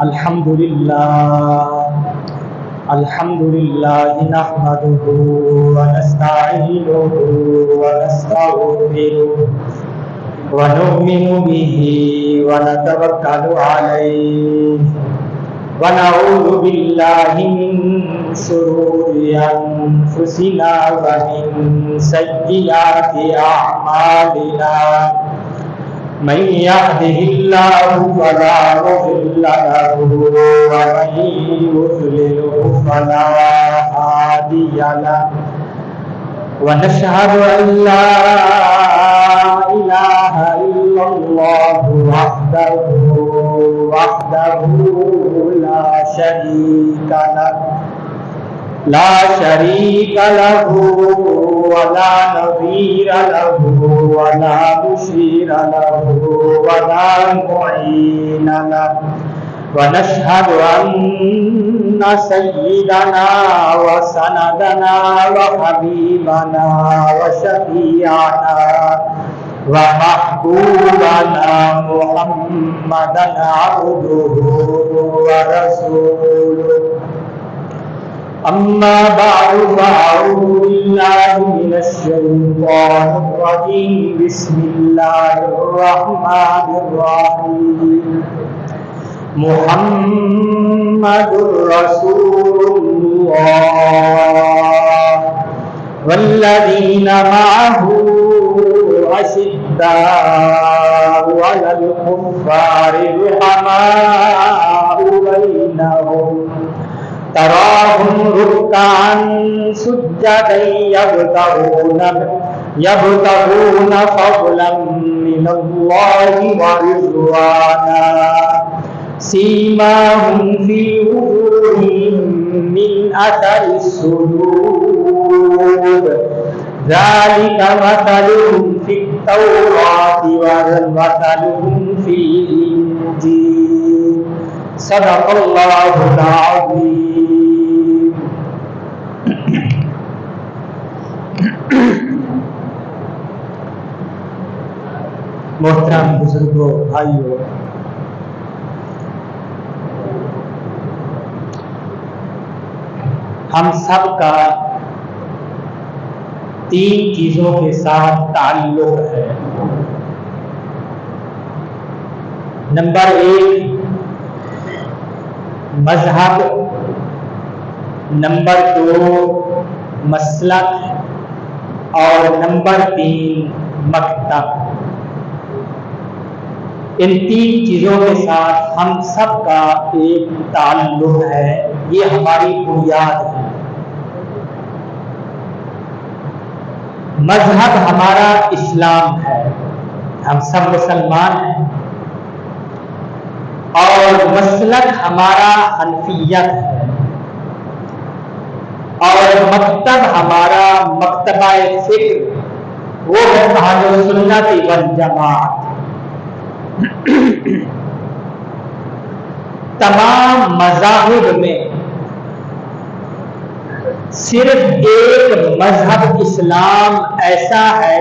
الحمدللہ نحمدہ ونستعینہ ونستغفرہ ونؤمن بہ ونتوکل علیہ ونعوذ باللہ من شرور انفسنا ومن سیئات اعمالنا من يهده الله فلا مضل له ومن يضلل فلا هادي له ونشهد أن لا إله إلا الله وحده لا شريك له ولا نظير له ولا مشير له ولا معين له ونشهد أن سيدنا وسندنا وحبيبنا وشفيعنا ومحبوبنا محمدا عبده ورسوله أما بعد فأعوذ بالله من الشيطان الرجيم بسم الله الرحمن الرحيم محمد رسول الله والذين معه أشداء على الكفار رحماء بينهم تراهم ركعا سجدا يبتغون فضلا من الله ورضوانا سيماهم في وجوههم من أثر السجود ذلك مثلهم في التوراة ومثلهم في الإنجيل صدق الله العظيم. محترم بزرگوں، بھائیوں، ہم سب کا تین چیزوں کے ساتھ تعلق ہے. نمبر 1 مذہب، نمبر 2 مسلک اور نمبر 3 مکتب. ان تین چیزوں کے ساتھ ہم سب کا ایک تعلق ہے، یہ ہماری بنیاد ہے. مذہب ہمارا اسلام ہے، ہم سب مسلمان ہیں، اور مسلک ہمارا حنفیت ہے، اور مکتب ہمارا مکتبہ فکر وہ ہے اہل سنت والجماعت. تمام مذاہب میں صرف ایک مذہب اسلام ایسا ہے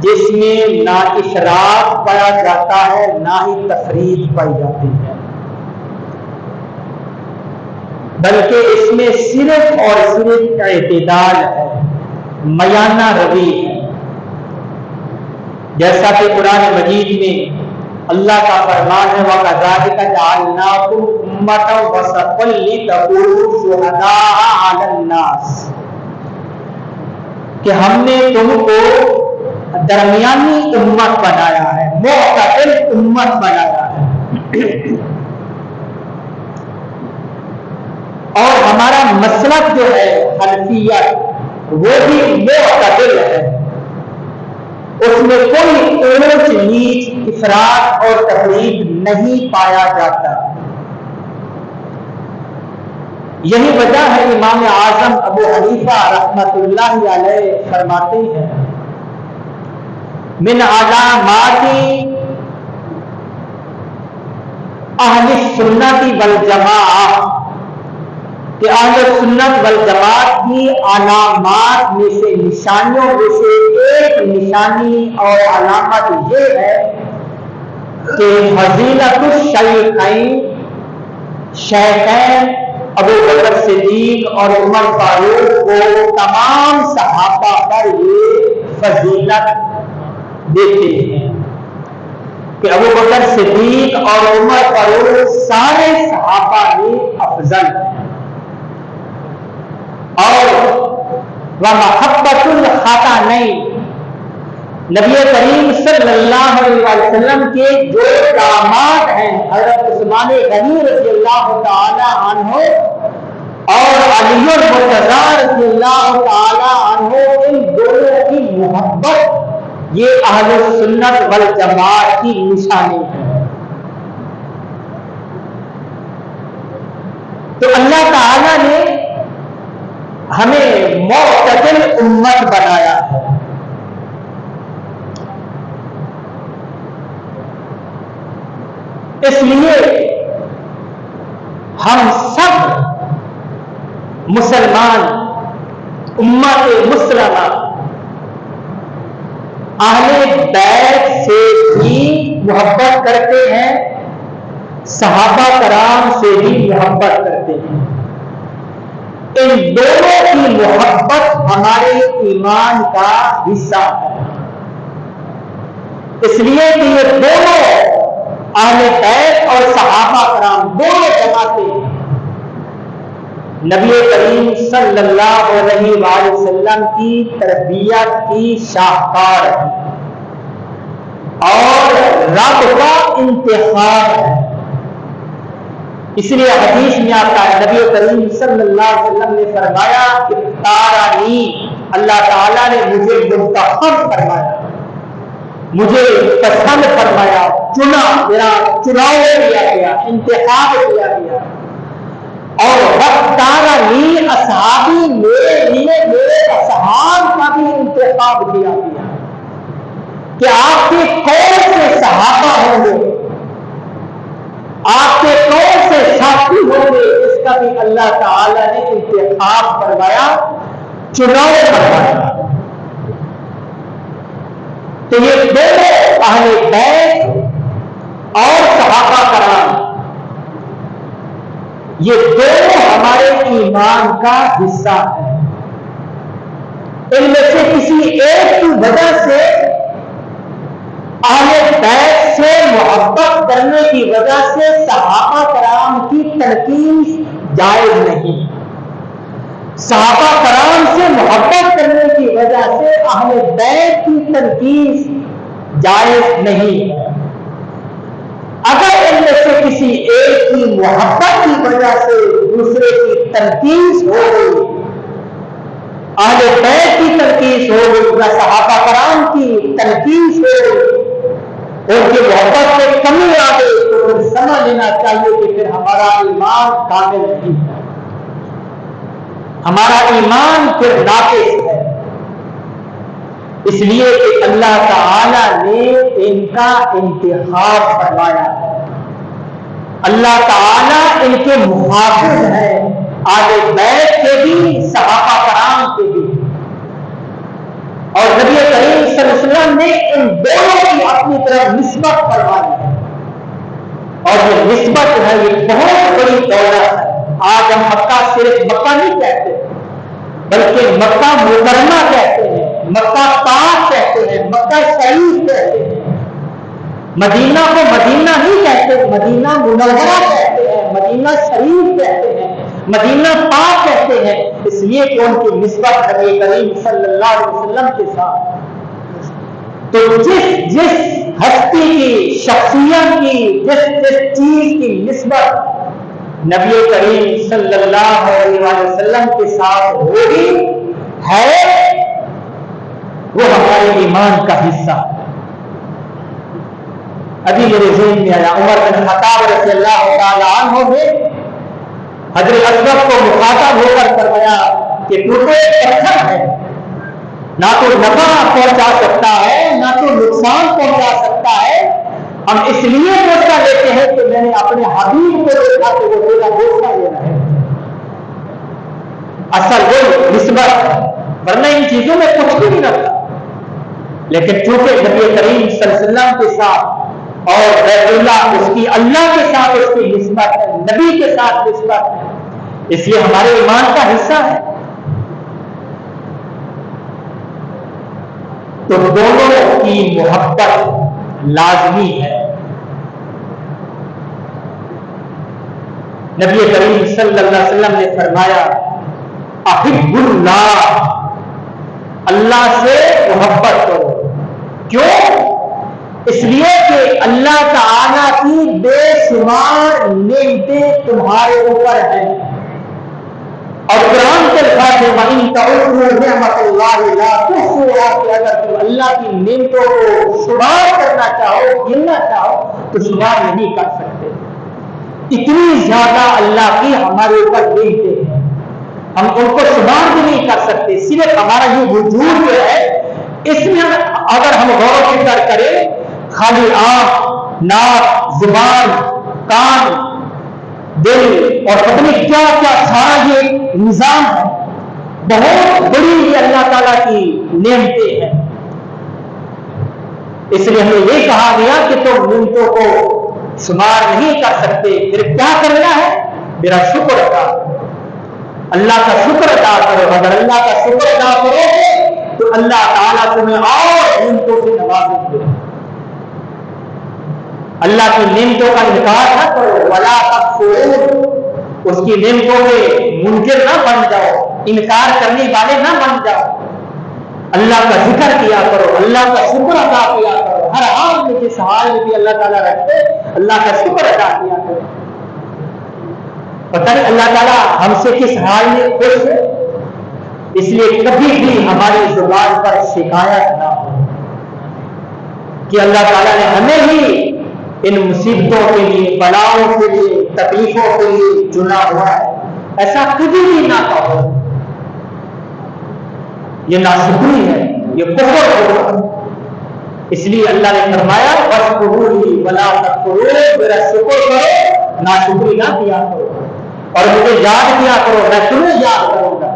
جس میں نہ افراط پایا جاتا ہے نہ ہی تفریط پائی جاتی ہے، بلکہ اس میں صرف اور صرف اعتدال ہے، میانہ روی ہے. جیسا کہ قرآن مجید میں اللہ کا فرمان ہے وَكَذَلِكَ جَعَلْنَاكُمْ أُمَّةً وَسَطًا لِتَكُونُوا شُهَدَاءَ عَلَى النَّاسِ، کہ ہم نے تم کو درمیانی امت بنایا ہے، معتدل امت بنایا ہے. اور ہمارا مسلک جو ہے حنفیت وہ بھی معتدل ہے، اس میں کوئی اونچ نیچ افراط اور تفریط نہیں پایا جاتا. یہی وجہ ہے امام اعظم ابو حنیفہ رحمۃ اللہ علیہ فرماتے ہیں من علامات اہل سنت والجماعت، کہ اہل سنت والجماعت کی علامات میں سے، نشانیوں میں سے ایک نشانی اور علامت یہ ہے کہ فضیلت الشیخین، شیخین ابو بکر صدیق اور عمر فاروق کو تمام صحابہ پر یہ فضیلت دیتے ہیں کہ ابو بکر صدیق اور عمر فاروق سارے صحابہ میں افضل ہیں، اور وَمَحَبَّةُ الْخَاتَانَيْنِ، نبی کریم صلی اللہ علیہ وسلم کے جو داماد ہیں حضرت عثمان غنی رضی اللہ تعالی عنہ اور علی المرتضی رضی اللہ تعالی عنہ، ان دونوں کی محبت یہ اہل سنت والجماعت کی نشانی ہے۔ تو اللہ تعالی نے ہمیں معتدل امت بنایا ہے، اس لیے ہم سب مسلمان امت مسلمہ اہل بیت سے بھی محبت کرتے ہیں، صحابہ کرام سے بھی محبت کرتے ہیں۔ ان دونوں کی محبت ہمارے ایمان کا حصہ ہے، اس لیے کہ یہ دونوں اہل بیت اور صحابہ کرام دونوں جماعتیں نبی کریم صلی اللہ علیہ وآلہ وسلم کی تربیت کی شاہکار ہے اور رب کا انتخاب ہے۔ اس لیے حدیث میں آتا ہے، نبی کریم صلی اللہ علیہ وسلم نے فرمایا کہ اختارنی، اللہ تعالیٰ نے مجھے منتخب فرمایا، مجھے پسند فرمایا، چنا، میرا چناؤ کیا گیا، انتخاب کیا گیا، اور واختارنی اصحابی، میرے لیے میرے اصحاب کا بھی انتخاب کیا گیا کہ آپ کے کون سے صحابہ ہوں گے، آپ کے کون سے ساتھی ہوں گے، اس کا بھی اللہ تعالی نے انتخاب فرمایا، چناؤ فرمایا۔ تو یہ دونوں اہل بیت اور صحابہ کرام، یہ دونوں ہمارے ایمان کا حصہ ہے۔ ان میں سے کسی ایک کی وجہ سے اہل بیت سے محبت کرنے کی وجہ سے صحابہ کرام کی تنقید جائز نہیں، صحابہ کرام سے محبت کرنے کی وجہ سے اہل بیت کی تنقید جائز نہیں ہے۔ اگر ان میں سے کسی ایک کی محبت کی وجہ سے دوسرے کی تنقید ہو گئی، اہل بیت کی تنقید ہو گئی یا صحابہ کرام کی تنقید ہو گئی، ان کی محبت میں کمی آ گئی، تو پھر سمجھ لینا چاہیے کہ پھر ہمارا ایمان کامل نہیں ہے، ہمارا ایمان پھر ناقص ہے۔ اس لیے کہ اللہ تعالی نے ان کا انتخاب فرمایا ہے، اللہ تعالی ان کے محافظ ہے، اہل بیت کے بھی صحابہ کرام کے بھی، اور نبی کریم صلی اللہ علیہ وسلم نے ان دونوں کی اپنی طرف نسبت فرمائی ہے، اور یہ نسبت ہے یہ بہت بڑی دولت ہے۔ آج ہم مکہ صرف مکہ نہیں کہتے بلکہ مکہ مکرمہ کہتے ہیں، مکہ پاک کہتے ہیں، مکہ شریف کہتے ہیں، مدینہ کو مدینہ نہیں کہتے، مدینہ منورہ کہتے ہیں، مدینہ شریف کہتے ہیں، مدینہ پاک کہتے ہیں، اس لیے کہ ان کی نسبت نبی کریم صلی اللہ علیہ وسلم کے ساتھ۔ تو جس ہستی کی، شخصیت کی، جس چیز کی نسبت نبی کریم صلی اللہ علیہ وسلم کے ساتھ ہوگی ہے، وہ ہمارے ایمان کا حصہ ہے۔ ابھی میرے ذہن میں آیا، عمر بن خطاب رضی اللہ تعالی عنہ نے حضرت اسود کو مخاطب ہو کر فرمایا کہ تو ایک پتھر ہے، نہ تو نفع پہنچا سکتا ہے نہ تو نقصان پہنچا سکتا ہے، ہم اس لیے بوسہ لیتے ہیں کہ میں نے اپنے حبیب کو دیکھا کہ وہ میرا بوسہ لے رہا ہے، اصل وہ نسبت ہے، ورنہ ان چیزوں میں کچھ بھی نہیں رکھتا۔ لیکن چونکہ نبی کریم صلی اللہ علیہ وسلم کے ساتھ اور بیت اللہ اس کی اللہ کے ساتھ اس کی نسبت ہے، نبی کے ساتھ نسبت ہے، اس لیے ہمارے ایمان کا حصہ ہے۔ تو دونوں کی محبت لازمی ہے۔ نبی کریم صلی اللہ علیہ وسلم نے فرمایا احب اللہ، اللہ سے محبت کرو۔ کیوں؟ اس لیے کہ اللہ تعالیٰ کی بے شمار نعمتیں تمہارے اوپر ہیں، اور قرآن کے الفاظ میں وَإِن تَعُدُّوا نِعْمَتَ اللَّهِ لَا تُحْصُوهَا، کہ اگر تم اللہ کی نعمتوں کو شمار کرنا چاہو، گننا چاہو تو شمار نہیں کر سکتے۔ اتنی زیادہ اللہ کی ہمارے اوپر نعمتیں ہیں، ہم ان کو شمار بھی نہیں کر سکتے۔ صرف ہمارا یہ وجود جو ہے، اس میں اگر ہم غور و فکر کریں، خالی آنکھ، ناک، زبان، کان، دل اور پتہ نہیں کیا کیا سارا یہ نظام ہے، بہت بڑی یہ اللہ تعالیٰ کی نعمتیں ہیں۔ اس لیے ہمیں یہ کہا گیا کہ تم نعمتوں کو شمار نہیں کر سکتے، پھر کیا کرنا ہے؟ میرا شکر ادا کرو، اللہ کا شکر ادا کرو۔ اگر اللہ کا شکر ادا کرو گے تو اللہ تعالیٰ تمہیں اور نعمتوں سے نوازیں گے۔ اللہ کی نعمتوں کا انکار نہ کرو، ولا تکفروا، اس کی نعمتوں کے منکر نہ بن جاؤ، انکار کرنے والے نہ بن جاؤ۔ اللہ کا ذکر کیا کرو، اللہ کا شکر ادا کیا کرو، ہر حال میں جس حال میں بھی اللہ تعالیٰ رکھتے اللہ کا شکر ادا کیا کرو۔ پتہ نہیں اللہ تعالیٰ ہم سے کس حال میں خوش ہے، اس لیے کبھی بھی ہماری زبان پر شکایت نہ ہو کہ اللہ تعالیٰ نے ہمیں ہی ان مصیبتوں کے لیے، بلاؤں کے لیے، تکلیفوں کے لیے چنا ہوا ہے، ایسا کبھی بھی نہ کہو۔ یہ ناشکری ہے، یہ کفر ہوگا۔ اس لیے اللہ نے فرمایا وَاشْكُرُونِي وَلَا تَكْفُرُونِ، میرا شکر کرو، ناشکری نہ کیا کرو، اور مجھے یاد کیا کرو، میں تمہیں یاد کروں گا۔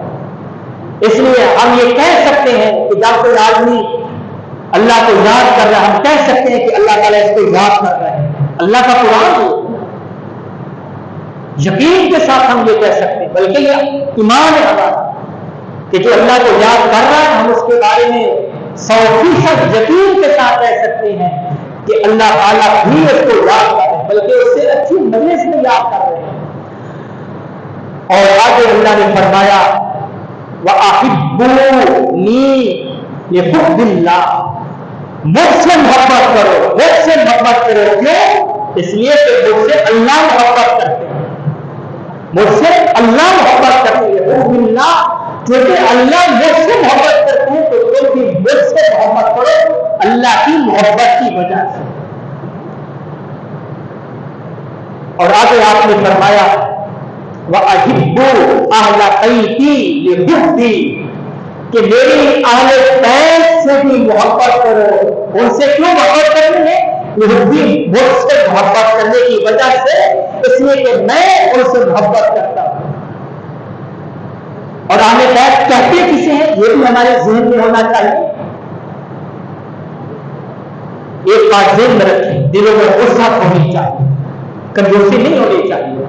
اس لیے ہم یہ کہہ سکتے ہیں کہ جب کوئی آدمی اللہ کو یاد کر رہا ہے، ہم کہہ سکتے ہیں کہ اللہ تعالیٰ اس کو یاد کر رہے ہیں۔ اللہ کا قرآن یقین کے ساتھ ہم یہ کہہ سکتے ہیں، بلکہ یہ ایمان ہے ہمارا کہ جو اللہ کو یاد کر رہا ہے، ہم اس کے بارے میں 100% یقین کے ساتھ کہہ سکتے ہیں کہ اللہ تعالیٰ بھی اس کو یاد کر رہے ہیں، بلکہ اس سے اچھی مجلس میں یاد کر رہے ہیں۔ اور آگے اللہ نے فرمایا وَأَحِبُّونِي لِحُبِّ اللَّهِ، مجھ سے محبت کرو، مجھ سے محبت کرو۔ کیوں؟ اس لیے کہ مجھ سے اللہ محبت کرتے ہیں، مجھ سے اللہ محبت کرتے ہیں۔ حب اللہ، کیونکہ اللہ مجھ سے محبت کرتے ہیں تو تم بھی مجھ سے محبت کرو اللہ کی محبت کی وجہ سے۔ اور آگے آپ نے فرمایا وَأَحِبُّ أَهْلَ بَيْتِي لِحُبِّي، کہ میری اہل بیت سے بھی محبت کرو۔ ان سے کیوں محبت کرنی ہے؟ لِحُبِّي، مجھ سے محبت کرنے کی وجہ سے، اس لیے کہ میں ان سے محبت کرتا ہوں۔ اور اہل بیت کہتے کسے ہیں یہ بھی ہمارے ذہن میں ہونا چاہیے۔ ایک بات ذہن میں رکھیں، دلوں میں وسعت ہونی چاہیے، کنجوسی نہیں ہونی چاہیے۔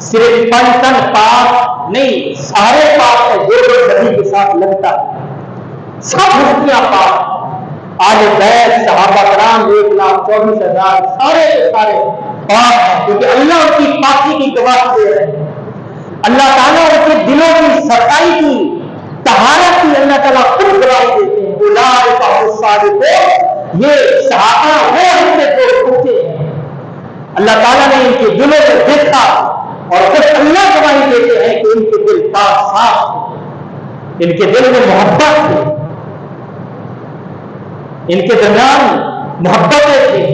صرف 5 تن پاک نہیں، سارے پاک ہے، جو نبی کے ساتھ لگتا ہے، سب ہستیاں پاک، آل بیت، صحابہ کرام 1,24,000 سارے کے سارے پاک ہیں، کیونکہ اللہ ان کی پاکی کی گواہی دے رہے ہیں۔ اللہ تعالیٰ ان کے دلوں کی صفائی کی، طہارت کی اللہ تعالیٰ خود گواہی دیتے ہیں۔ اولئک هم الصادقون، یہ صحابہ وہ ہیں جو سچے ہیں۔ اللہ تعالیٰ نے ان کے دلوں کو دیکھا اور خود اللہ گواہی دیتے ہیں کہ ان کے دل پاک صاف تھے، ان کے دل میں محبت تھی، ان کے درمیان محبتیں تھیں،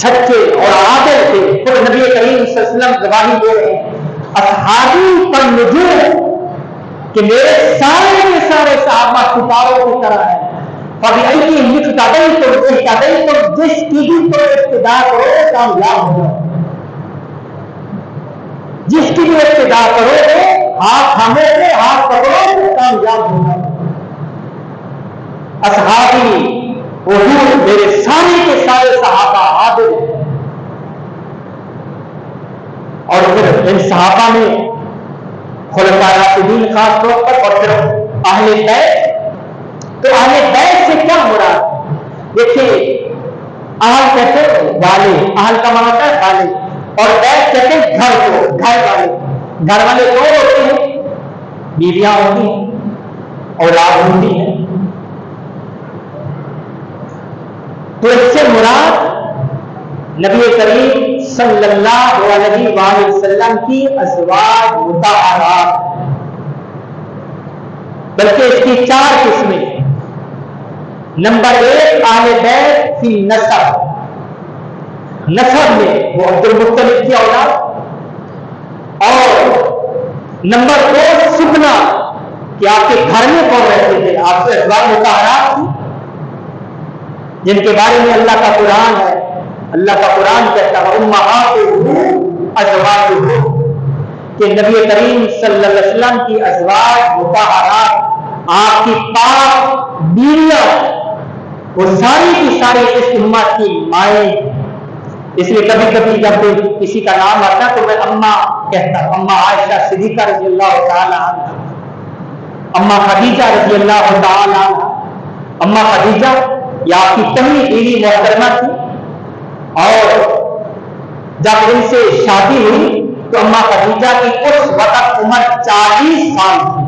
سچے اور عادل تھے۔ خود نبی کریم صلی اللہ علیہ وسلم گواہی دے رہے ہیں اصحابی پر نجوم، کہ میرے سارے کے سارے صحابہ ستاروں کی طرح ہیں۔ فَبِأَيِّهِمْ اقْتَدَيْتُمْ، جس کی بھی پر اقتدا کرو کامیاب ہو جاؤ، جس کی بھی اقتدا کرو گے، ہاتھ تھامو گے، ہاتھ پکڑو گے، کامیاب ہو جاؤ۔ اصحابی حضور، میرے سارے کے سارے صحابہ ان صحابہ میں خلفائے راشدین خاص طور پر اور پھر اہل بیت. تو اہل بیت سے کیا مراد؟ دیکھیے اہل کہتے ہیں والے، اہل کا معنی ہوتا ہے والے، اور بیت کہتے ہیں گھر کو، گھر والے. گھر والے دو ہوتے ہیں، بیویاں ہوتی ہیں، اولاد ہوتی ہیں. تو اس سے مراد نبی کریم صلی اللہ علیہ وآلہ وسلم کی ازواج مطہرات، بلکہ اس کی 4 قسمیں. نمبر 1 اہل بیت فی نسب، نسب میں وہ عبد المطلب کی اولاد. اور نمبر 2 سکنا، کہ آپ کے گھر میں کون رہتے تھے، آپ سے ازواج مطہرات تھی جن کے بارے میں اللہ کا قرآن ہے. اللہ کا قرآن کہتا ہے امہاتہ ازواجہ، کہ نبی کریم صلی اللہ علیہ وسلم کی ازواج مطہرات، آپ کی پاک بیویاں، وہ ساری کی ساری اس امت کی مائیں. اس لیے کبھی کبھی جب کسی کا نام آتا تو میں اماں کہتا ہوں، اماں عائشہ صدیقہ رضی اللہ تعالی عنہ، اماں خدیجہ رضی اللہ تعالی عنہ. اماں خدیجہ یہ آپ کی پہلی بیوی محترمہ تھی، اور جب ان سے شادی ہوئی تو اماں خدیجہ کی اس وقت عمر 40 سال تھی،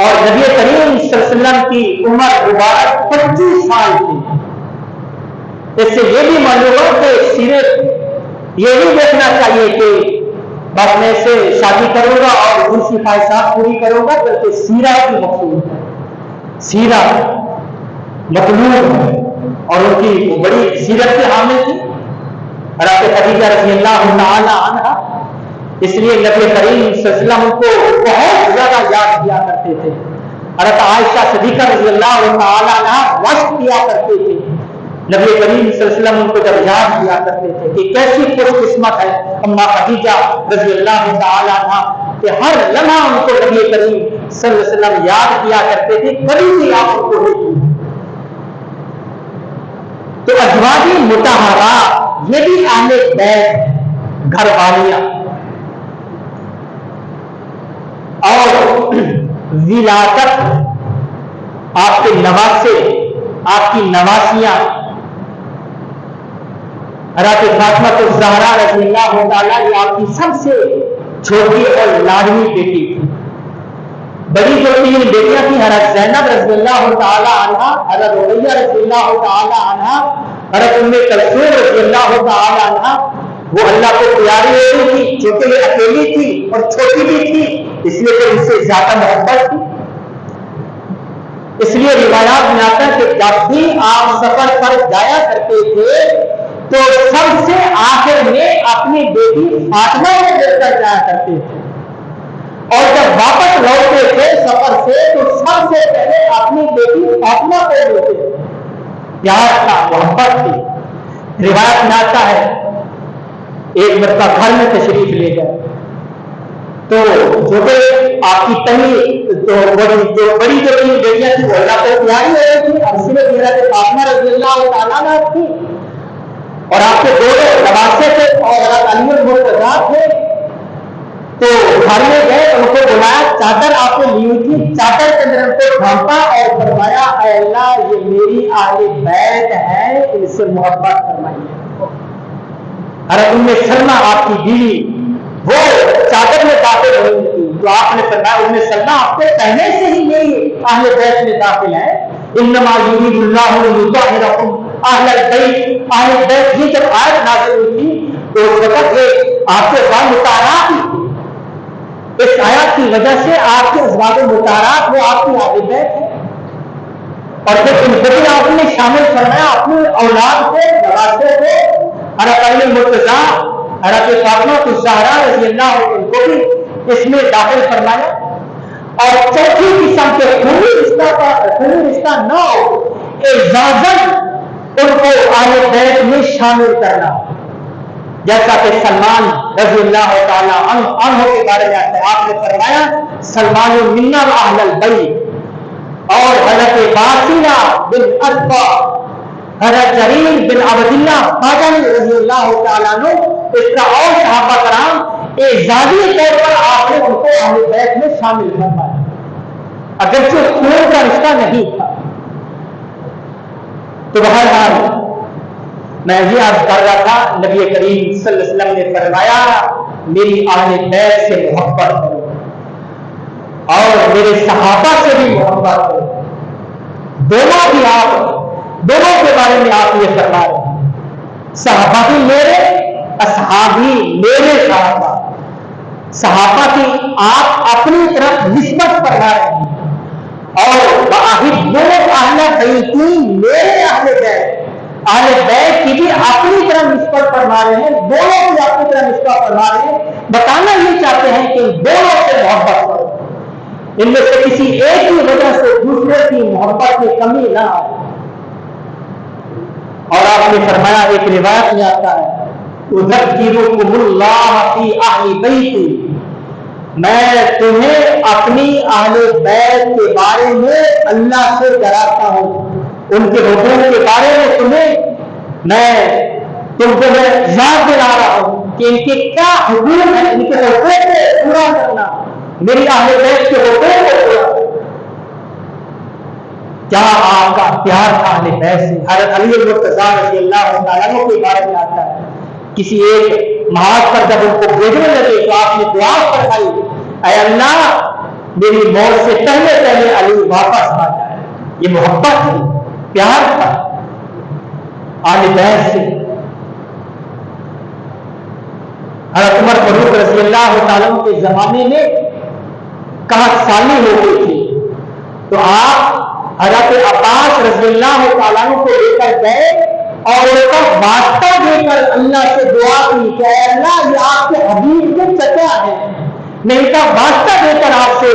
اور نبی کریم صلی اللہ علیہ وسلم کی عمر مبارک 25 سال تھی. اس سے یہ بھی معلوم ہو کہ صرف یہ نہیں دیکھنا چاہیے کہ بس میں سے شادی کروں گا اور دوسری خواہشات پوری کروں گا، بلکہ سیرت کی مقصود ہے، سیرت مطلوب ہے. اور ان کی بڑی سیرت کے حامل تھی حضرت خدیجہ رضی اللہ تعالی عنہا. اس لیے نبی کریم صلی اللہ علیہ وسلم کو بہت زیادہ یاد کیا کرتے تھے. حضرت عائشہ صدیقہ رضی اللہ تعالی عنہا وصف کیا کرتے تھے نبی کریم صلی اللہ علیہ وسلم ان کو جب یاد کیا کرتے تھے کہ کیسی خوش قسمت ہے اماں خدیجہ رضی اللہ تعالی عنہا کہ ہر لمحہ ان کو نبی کریم صلی اللہ علیہ وسلم یاد کیا کرتے تھے، کبھی بھی آپ ان کو نہیں. تو ازواج مطہرات یہ بھی اہل بیت، گھر والیاں. اور ولادت، آپ کے نواسے، آپ کی نواسیاں. حضرت فاطمہ الزہرا رضی اللہ تعالیٰ یہ آپ کی سب سے چھوٹی اور لاڈلی بیٹی تھی. بڑی جو 3 بیٹیاں تھیں، حضرت زینب رضی اللہ تعالی عنہا، حضرت رقیہ رضی اللہ تعالی عنہا، حضرت ام کلثوم رضی اللہ تعالی عنہا. وہ اللہ کو پیاری ہوئی تھی، چونکہ یہ اکیلی تھی اور چھوٹی بھی تھی، اس لیے کہ ان سے زیادہ محبت تھی. اس لیے روایات میں آتا ہے کہ جب بھی آپ سفر پر جایا کرتے تھے تو سب سے آخر میں اپنی بیٹی فاطمہ کو لے کر جایا کرتے تھے، اور جب واپس لوٹتے تھے سفر سے تو سب سے پہلے اپنی بیٹی فاطمہ کو لیتے تھے. پیار تھا، محبت تھی. روایت میں آتا ہے ایک مرتبہ گھر میں تشریف لے گئے تو جو کہ آپ کی پہلی جو بڑی جو 3 بیٹیاں تھیں وہ اللہ کو پیاری ہو رہی تھی، اور صرف حضرت فاطمہ رضی اللہ تعالیٰ عنہ تھی، اور آپ کے 2 نواسے تھے اور حضرت علی المرتضیٰ تھے. تو گھر میں گئے، ان کو بلایا، چادر آپ کو لی ہوئی تھی، چادر کے اندر ان کو ڈھانپا اور فرمایا اے اللہ یہ میری اہل بیت ہے، ان سے محبت فرمائیے. حضرت ام سلمہ آپ کی بیوی وہ چادر میں داخل ہوئی تھی تو آپ نے فرمایا ام سلمہ آپ کے کہنے سے ہی میری اہل بیت میں داخل ہے. انما یرید اللہ لیطہرکم اہل البیت. اہل بیت کی جب آیت نازل ہوئی تھی تو اس وقت یہ آپ کے ازواج مطہرات ہی تھی. اس آیت کی وجہ سے آپ کے ازواج مطہرات وہ آپ کی اہل بیت ہے، اور پھر ان کو بھی آپ نے شامل فرمایا اپنی اولاد کو، نواسے کو. حضرت علی المرتضیٰ، حضرت فاطمہ الزہرا رضی اللہ عنہ ان کو بھی اس میں داخل فرمایا. اور چوتھی قسم کے خونی رشتہ نہ ہو، اعزازاً ان کو اہل بیت میں شامل کرنا، جیسا کہ سلمان رضی اللہ تعالیٰ عنہ کے بارے میں آتا ہے. آپ نے فرمایا سلمان منا اہل البیت. اور حضرت باسیلہ بن اسبا حضرت جریر بن عبداللہ باجلی رضی اللہ تعالیٰ عنہ، اس طرح اور صحابہ کرام اعزازی طور پر آپ نے ان کو اہل بیت میں شامل فرمایا، اگرچہ خون کا رشتہ نہیں تھا۔ تو بہرحال میں یہ عرض کر رہا تھا، نبی کریم صلی اللہ علیہ وسلم نے فرمایا میری اہل بیت سے محبت کرو اور میرے صحابہ سے بھی محبت کرو۔ دونوں کے بارے میں آپ یہ فرما رہے ہیں، صحابہ بھی میرے، اصحابی میرے صحابہ۔ صحابہ کی آپ اپنی طرف نسبت فرما رہے ہیں، اور واحد اہل بیتی میرے اہل بیت، اہل بیت کی بھی اپنی طرف نسبت فرما رہے ہیں، دونوں کی اپنی طرف نسبت فرما رہے ہیں۔ بتانا یہ چاہتے ہیں کہ دونوں سے محبت کرو، ان میں سے کسی ایک کی وجہ سے دوسرے کی محبت میں کمی نہ آئے۔ اور آپ نے فرمایا، ایک روایت میں آتا ہے، اذکرکم اللہ فی اہل بیتی، میں تمہیں اپنی اہل بیت کے بارے میں اللہ سے ڈراتا ہوں، ان کے حقوق کے بارے میں تم کو میں یاد دلا رہا ہوں کہ ان کے کیا حقوق ہیں، ان کے حقوق کو پورا کرنا، میری اہل بیت کے حقوق کو پورا کرنا۔ کیا آپ کا پیار تھا اہل بیت سے؟ حضرت علی المرتضیٰ رضی اللہ تعالیٰ عنہ کے بارے میں آتا ہے، کسی ایک محاذ پر جب ان کو بھیجنے لگے تو آپ نے دعا فرمائی، اے اللہ میری موت سے پہلے علی واپس آ جائے۔ یہ محبت تھی، پیار تھا اہل بیت سے۔ حضرت عمر فاروق رضی اللہ تعالیٰ عنہ کے زمانے میں قحط سالی ہو گئی تھی، تو آپ حضرت عباس رضی اللہ تعالیٰ عنہ کو لے کر گئے اور ان کا واسطہ دے کر اللہ سے دعا کی کہ اے اللہ یہ آپ کے حبیب کے چچا ہیں، میں ان کا واسطہ دے کر آپ سے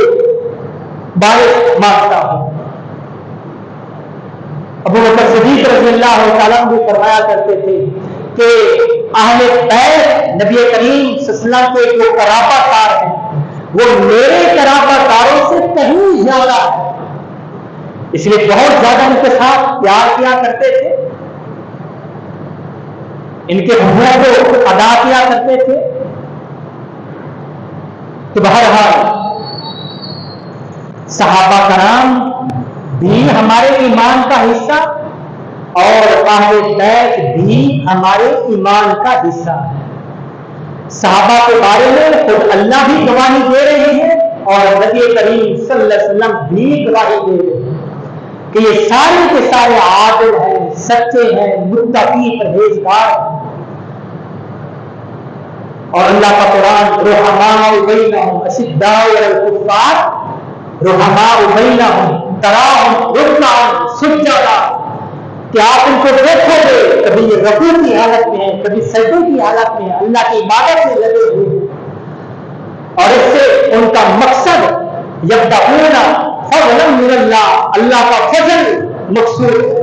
بارش مانگتا ہوں۔ ابو بکر صدیق رضی اللہ تعالیٰ عنہ فرمایا کرتے تھے کہ اہل بیت نبی کریم صلی اللہ علیہ وسلم کے جو قرابہ دار ہیں وہ میرے قرابہ داروں سے کہیں زیادہ ہے، اس لیے بہت زیادہ ان کے ساتھ پیار کیا کرتے تھے، ان کے حقوق کو ادا کیا کرتے تھے۔ تو بہرحال صحابہ کرام بھی ہمارے ایمان کا حصہ اور اہل بیت بھی ہمارے ایمان کا حصہ ہے۔ صحابہ کے بارے میں خود اللہ بھی گواہی دے رہے ہیں اور نبی کریم صلی اللہ علیہ وسلم بھی گواہی دے رہے ہیں کہ یہ سارے کے سارے عادل ہیں، سچے ہیں، متقی پرہیزگار ہیں۔ اور اللہ کا قرآن رحماء بینہم اشداء علی الکفار رحماء بینہم تراہم رکعا سجدا، کہ آپ ان کو دیکھو گے کبھی یہ رکوع کی حالت میں ہیں، کبھی سجدے کی حالت میں ہیں، اللہ کی عبادت میں لگے ہوئے، اور اس سے ان کا مقصد یبتغون فضلا من اللہ، اللہ کا فضل مقصود ہے،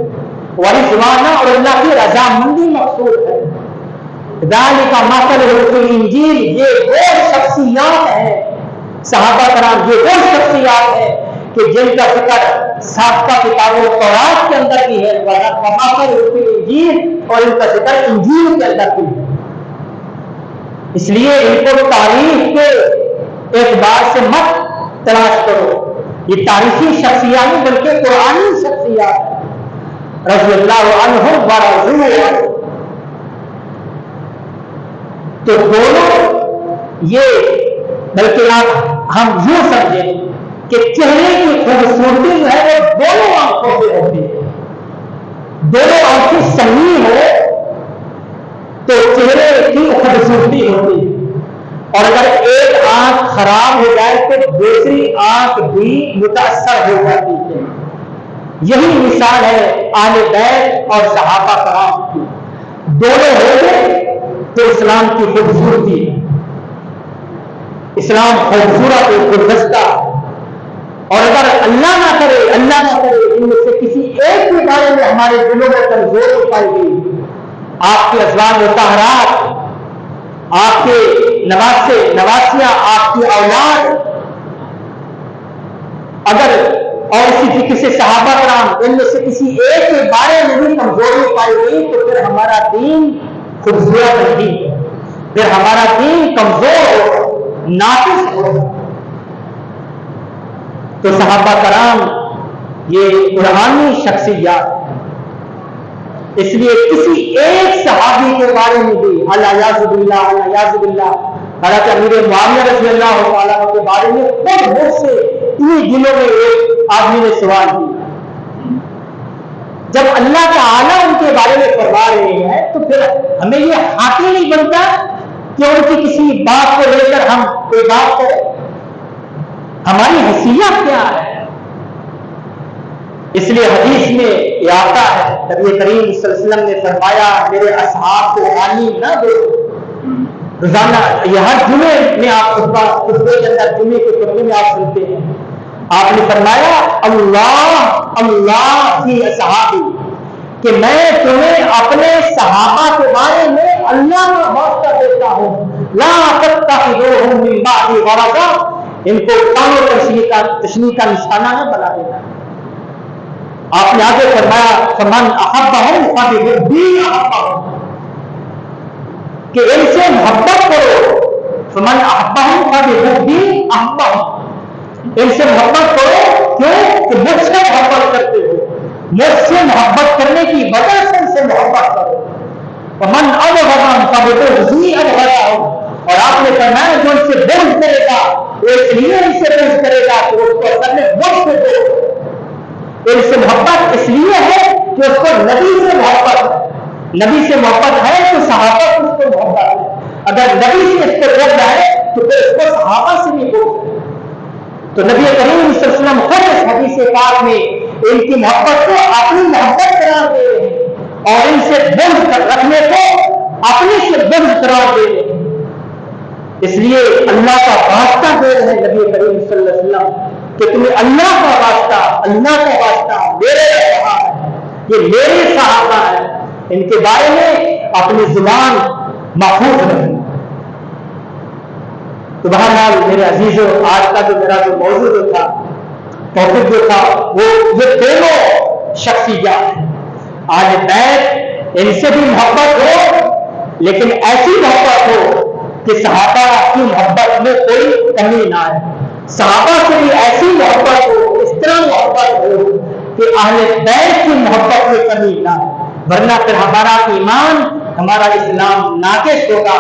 ورضوانہ اور اللہ کی رضامندی مقصود ہے۔ ذالک مثلهم فی الانجیل، یہ وہ شخصیات ہیں صحابہ کرام، یہ وہ شخصیات ہیں کہ جن کا ذکر سابقہ کتاب تورات کے اندر بھی ہے، ومثلهم فی الانجیل، اور ان کا ذکر انجیل کے اندر بھی ہے۔ اس لیے ان کو تاریخ کے اعتبار سے مت تلاش کرو، یہ تاریخی شخصیات نہیں بلکہ قرآنی شخصیات رضی اللہ عنہم ورضوا عنہ۔ تو دونوں یہ، بلکہ آپ ہم یوں سمجھیں کہ چہرے کی خوبصورتی جو ہے وہ دونوں آنکھوں سے ہوتی ہے، دونوں آنکھیں سنگین ہو تو چہرے کی خوبصورتی ہوتی ہے، اور اگر ایک آنکھ خراب ہو جائے تو دوسری آنکھ بھی متاثر ہو جاتی ہے۔ یہی مثال ہے اہل بیت اور صحابہ کرام کی، دونوں ہو گئے تو اسلام کی خوبصورتی ہے، اسلام خوبصورت گلدستہ، اور اگر اللہ نہ کرے ان میں سے کسی ایک کے بارے میں ہمارے دلوں میں کمزوری پائی گئی، آپ کے ازواج مطہرات، آپ کے نواسیاں، آپ کی اولاد، اگر اور اسی طریقے سے صحابہ کرام ان میں سے کسی ایک کے بارے میں بھی کمزوری آئے گی تو پھر ہمارا دین خوبصورت نہیں ہے، پھر ہمارا دین کمزور ہوگا، ناقص ہوگا۔ تو صحابہ کرام یہ قرآنی شخصیات، اس لیے کسی ایک صحابی کے بارے میں بھی الیاذ باللہ حضرت امیر معاویہ رضی اللہ تعالیٰ کے بارے میں خود مجھ سے انہی دنوں میں ایک آدمی نے سوال کیا۔ جب اللہ تعالیٰ ان کے بارے میں فرما رہے ہیں تو پھر ہمیں یہ حق ہی نہیں بنتا کہ ان کی کسی بات کو لے کر ہم کوئی بات کریں؟ ہماری حیثیت کیا ہے؟ اس لیے حدیث میں یہ آتا ہے، نبی کریم صلی اللہ علیہ وسلم نے فرمایا میرے اصحاب کو غانی نہ دو۔ روزانہ یہ ہر جمعے میں آپ خطبے کے اندر جمعے کے خطبے میں آپ سنتے ہیں، آپ نے فرمایا اللہ فی اصحابی، کہ میں تمہیں اپنے صحابہ کے بارے میں اللہ کا واسطہ دیتا ہوں، لا تتخذوہم من بعدی غرضا، ان کو کانوں تشنیع کا نشانہ نہ بنا دینا۔ آپ نے آگے فرمایا فمن احبہم فبحبی احبہم، کہ ان سے محبت کرو، فمن احبہم فبحبی احبہم، ان سے محبت کرو، کیوں کہ مجھ سے محبت کرتے ہو، مجھ سے محبت کرنے کی وجہ سے ان سے محبت کرو۔ فمن ابغضہم فبغضی ابغضہم، اور آپ نے فرمایا جو ان سے بغض کرے گا وہ اس لیے ان سے بغض کرے گا کہ اس کو اصل میں مجھ سے دو۔ ان سے محبت اس لیے ہے کہ اس کو نبی سے محبت ہے، نبی سے محبت ہے تو صحابہ کو اس کو محبت ہے، اگر نبی سے اس کو بغض ہے تو پھر اس کو صحابہ سے بھی بغض ہے۔ تو نبی کریم صلی اللہ علیہ وسلم خود اس حدیث پاک میں ان کی محبت کو اپنی محبت قرار دے رہے ہیں اور ان سے بغض رکھنے کو اپنے سے بغض قرار دے رہے ہیں۔ اس لیے اللہ کا واسطہ دے رہے ہیں نبی کریم صلی اللہ علیہ وسلم کہ تمہیں اللہ کا واسطہ میرے کہا ہے، یہ میرے صحابہ ہیں، ان کے بارے میں اپنی زبان محفوظ رکھنا۔ تو بہرحال میرے عزیزوں، آج کا جو میرا موضوع جو تھا، ٹاپک جو تھا، وہ یہ دونوں شخصیات ہیں، اہل بیت، ان سے بھی محبت ہو لیکن ایسی محبت ہو کہ صحابہ کی محبت میں کوئی کمی نہ آئے، صحابہ سے بھی ایسی محبت ہو، اس طرح محبت ہو کہ اہل بیت کی محبت میں کمی نہ آئے، ورنہ پھر ہمارا ایمان، ہمارا اسلام ناقص ہوگا،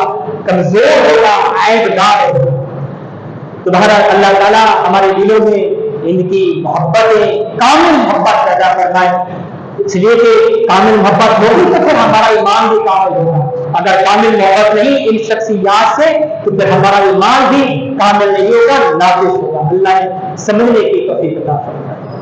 کمزور ہوگا، عیب دار ہوگا۔ تو بہرحال اللہ تعالیٰ ہمارے دلوں میں ان کی محبتیں، کامل محبت پیدا فرمائے، اس لیے کہ کامل محبت ہوگی تو پھر ہمارا ایمان بھی کامل ہوگا، اگر کامل محبت نہیں ان شخصیات سے تو پھر ہمارا ایمان بھی کامل نہیں ہوگا، ناقص ہوگا۔ اللہ سمجھنے کی توفیق عطا فرمائے۔